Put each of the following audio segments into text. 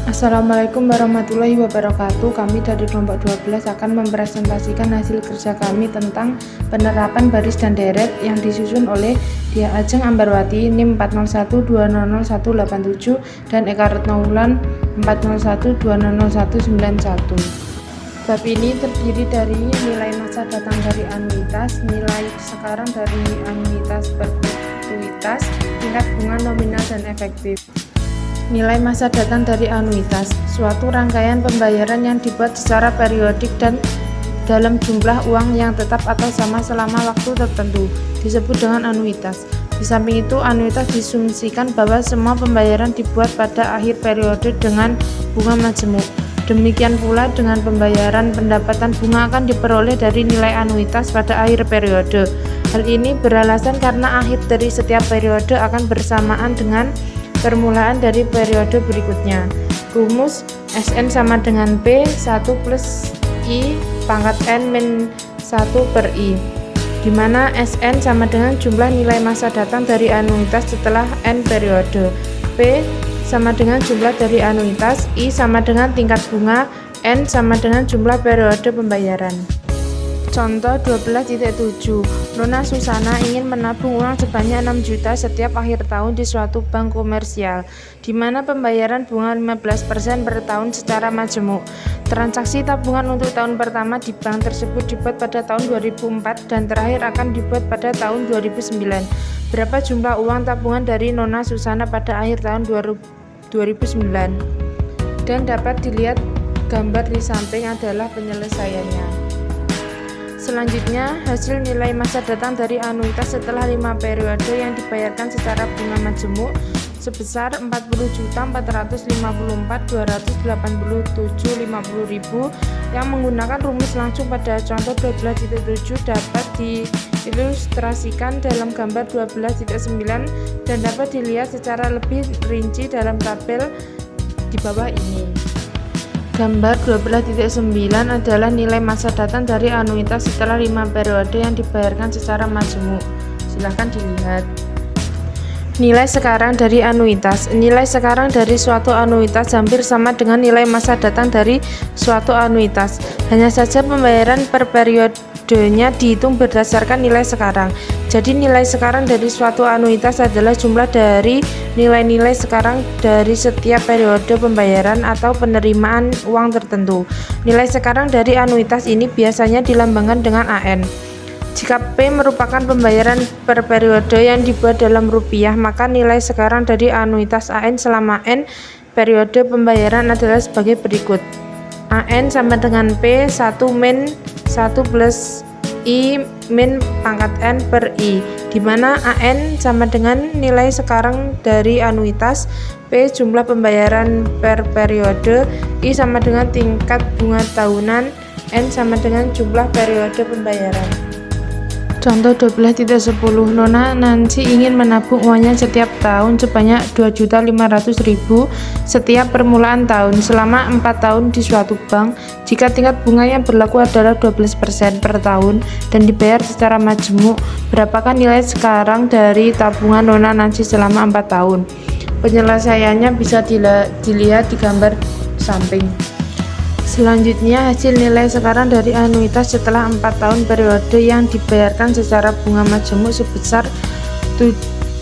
Assalamualaikum warahmatullahi wabarakatuh. Kami dari kelompok 12 akan mempresentasikan hasil kerja kami tentang penerapan baris dan deret yang disusun oleh Dia Ajeng Ambarwati NIM 401200187 dan Eka Retnawulan 401200191. Bab ini terdiri dari nilai masa datang dari anuitas, nilai sekarang dari anuitas perpetuitas, tingkat bunga nominal dan efektif. Nilai masa datang dari anuitas, suatu rangkaian pembayaran yang dibuat secara periodik dan dalam jumlah uang yang tetap atau sama selama waktu tertentu, disebut dengan anuitas. Di samping itu, anuitas disumsikan bahwa semua pembayaran dibuat pada akhir periode dengan bunga majemuk. Demikian pula dengan pembayaran pendapatan bunga akan diperoleh dari nilai anuitas pada akhir periode. Hal ini beralasan karena akhir dari setiap periode akan bersamaan dengan permulaan dari periode berikutnya. Rumus Sn sama dengan P 1 plus I pangkat N min 1 per I, di mana Sn sama dengan jumlah nilai masa datang dari anuitas setelah N periode, P sama dengan jumlah dari anuitas, I sama dengan tingkat bunga, N sama dengan jumlah periode pembayaran. Contoh 12.7. Nona Susana ingin menabung uang sebanyak 6 juta setiap akhir tahun di suatu bank komersial, di mana pembayaran bunga 15% per tahun secara majemuk. Transaksi tabungan untuk tahun pertama di bank tersebut dibuat pada tahun 2004 dan terakhir akan dibuat pada tahun 2009. Berapa jumlah uang tabungan dari Nona Susana pada akhir tahun 2009? Dan dapat dilihat gambar di samping adalah penyelesaiannya. Selanjutnya, hasil nilai masa datang dari anuitas setelah 5 periode yang dibayarkan secara bunga majemuk sebesar 40.454.287.50.000 yang menggunakan rumus langsung pada contoh 12.7 dapat diilustrasikan dalam gambar 12.9 dan dapat dilihat secara lebih rinci dalam tabel di bawah ini. Gambar 12.9 adalah nilai masa datang dari anuitas setelah 5 periode yang dibayarkan secara majemuk. Silahkan dilihat. Nilai sekarang dari anuitas. Nilai sekarang dari suatu anuitas hampir sama dengan nilai masa datang dari suatu anuitas. Hanya saja pembayaran per periodenya dihitung berdasarkan nilai sekarang. Jadi nilai sekarang dari suatu anuitas adalah jumlah dari nilai-nilai sekarang dari setiap periode pembayaran atau penerimaan uang tertentu. Nilai sekarang dari anuitas ini biasanya dilambangkan dengan AN. Jika P merupakan pembayaran per periode yang dibuat dalam rupiah, maka nilai sekarang dari anuitas AN selama N periode pembayaran adalah sebagai berikut. AN sama dengan P 1 min 1 plus I min pangkat N per I, di mana AN sama dengan nilai sekarang dari anuitas, P jumlah pembayaran per periode, I sama dengan tingkat bunga tahunan, N sama dengan jumlah periode pembayaran. Contoh 12.10. Nona Nancy ingin menabung uangnya setiap tahun sebanyak 2.500.000 setiap permulaan tahun selama 4 tahun di suatu bank jika tingkat bunga yang berlaku adalah 12% per tahun dan dibayar secara majemuk. Berapakah nilai sekarang dari tabungan Nona Nancy selama 4 tahun? Penyelesaiannya bisa dilihat di gambar samping. Selanjutnya, hasil nilai sekarang dari anuitas setelah 4 tahun periode yang dibayarkan secara bunga majemuk sebesar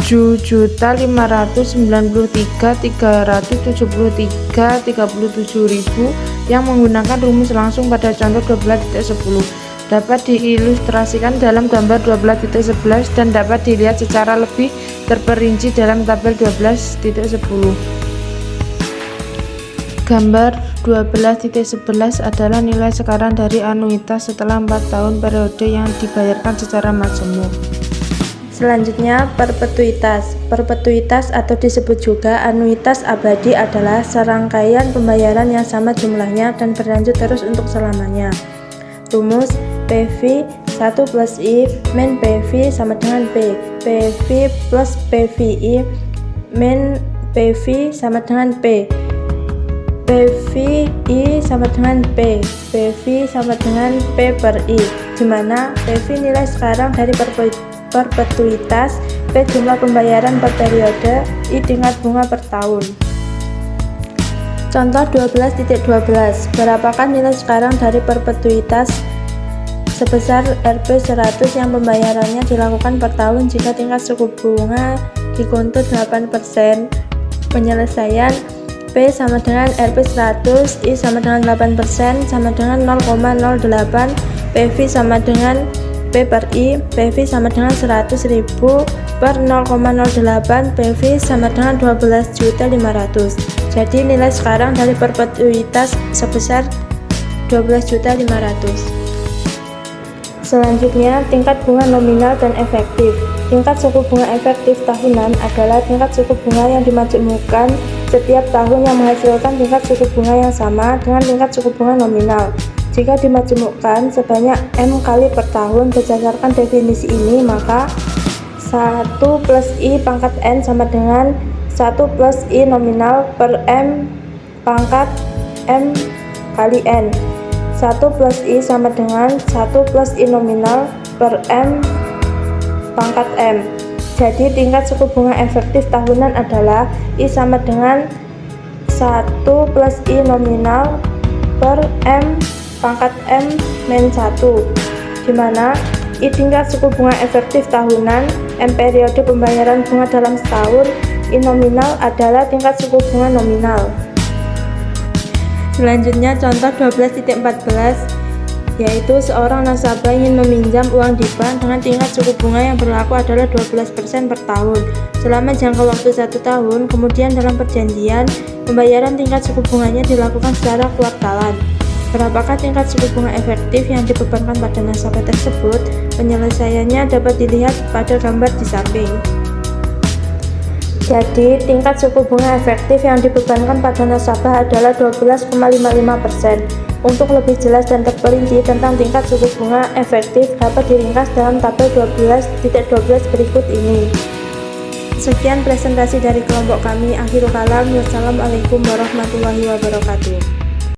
7.593.373.37.000 yang menggunakan rumus langsung pada contoh 12.10 dapat diilustrasikan dalam gambar 12.11 dan dapat dilihat secara lebih terperinci dalam tabel 12.10. Gambar 12.11 adalah nilai sekarang dari anuitas setelah 4 tahun periode yang dibayarkan secara majemuk. Selanjutnya, perpetuitas. Perpetuitas atau disebut juga anuitas abadi adalah serangkaian pembayaran yang sama jumlahnya dan berlanjut terus untuk selamanya. Rumus PV 1 plus I min PV sama dengan P. PV plus PVI min PV sama dengan P. PVI sama dengan P, PV sama dengan P per I, di mana PV nilai sekarang dari perpetuitas, P jumlah pembayaran per periode, I tingkat bunga per tahun. Contoh 12.12. Berapakah nilai sekarang dari perpetuitas sebesar Rp100 yang pembayarannya dilakukan per tahun jika tingkat suku bunga dikontur 8%? Penyelesaian P sama dengan Rp100, I sama dengan 8%, sama dengan 0,08, PV sama dengan P per I, PV sama dengan 100.000 per 0,08, PV sama dengan 12.500. Jadi nilai sekarang dari perpetuitas sebesar 12.500. Selanjutnya, tingkat bunga nominal dan efektif. Tingkat suku bunga efektif tahunan adalah tingkat suku bunga yang dimajmukkan setiap tahun yang menghasilkan tingkat suku bunga yang sama dengan tingkat suku bunga nominal. Jika dimajmukkan sebanyak M kali per tahun berdasarkan definisi ini, maka 1 plus I pangkat N sama dengan 1 plus I nominal per M pangkat M kali N. 1 plus I sama dengan 1 plus I nominal per M pangkat M. Jadi tingkat suku bunga efektif tahunan adalah I sama dengan 1 plus I nominal per M pangkat M min 1, dimana I tingkat suku bunga efektif tahunan, M periode pembayaran bunga dalam setahun, I nominal adalah tingkat suku bunga nominal. Selanjutnya contoh 12.14, yaitu seorang nasabah ingin meminjam uang di bank dengan tingkat suku bunga yang berlaku adalah 12% per tahun selama jangka waktu 1 tahun. Kemudian dalam perjanjian pembayaran tingkat suku bunganya dilakukan secara kuartalan. Berapakah tingkat suku bunga efektif yang dibebankan pada nasabah tersebut? Penyelesaiannya dapat dilihat pada gambar di samping. Jadi, tingkat suku bunga efektif yang dibebankan pada nasabah adalah 12,55%. Untuk lebih jelas dan terperinci tentang tingkat suku bunga efektif dapat diringkas dalam tabel 12.12 berikut ini. Sekian presentasi dari kelompok kami. Akhirul kalam. Wassalamualaikum warahmatullahi wabarakatuh.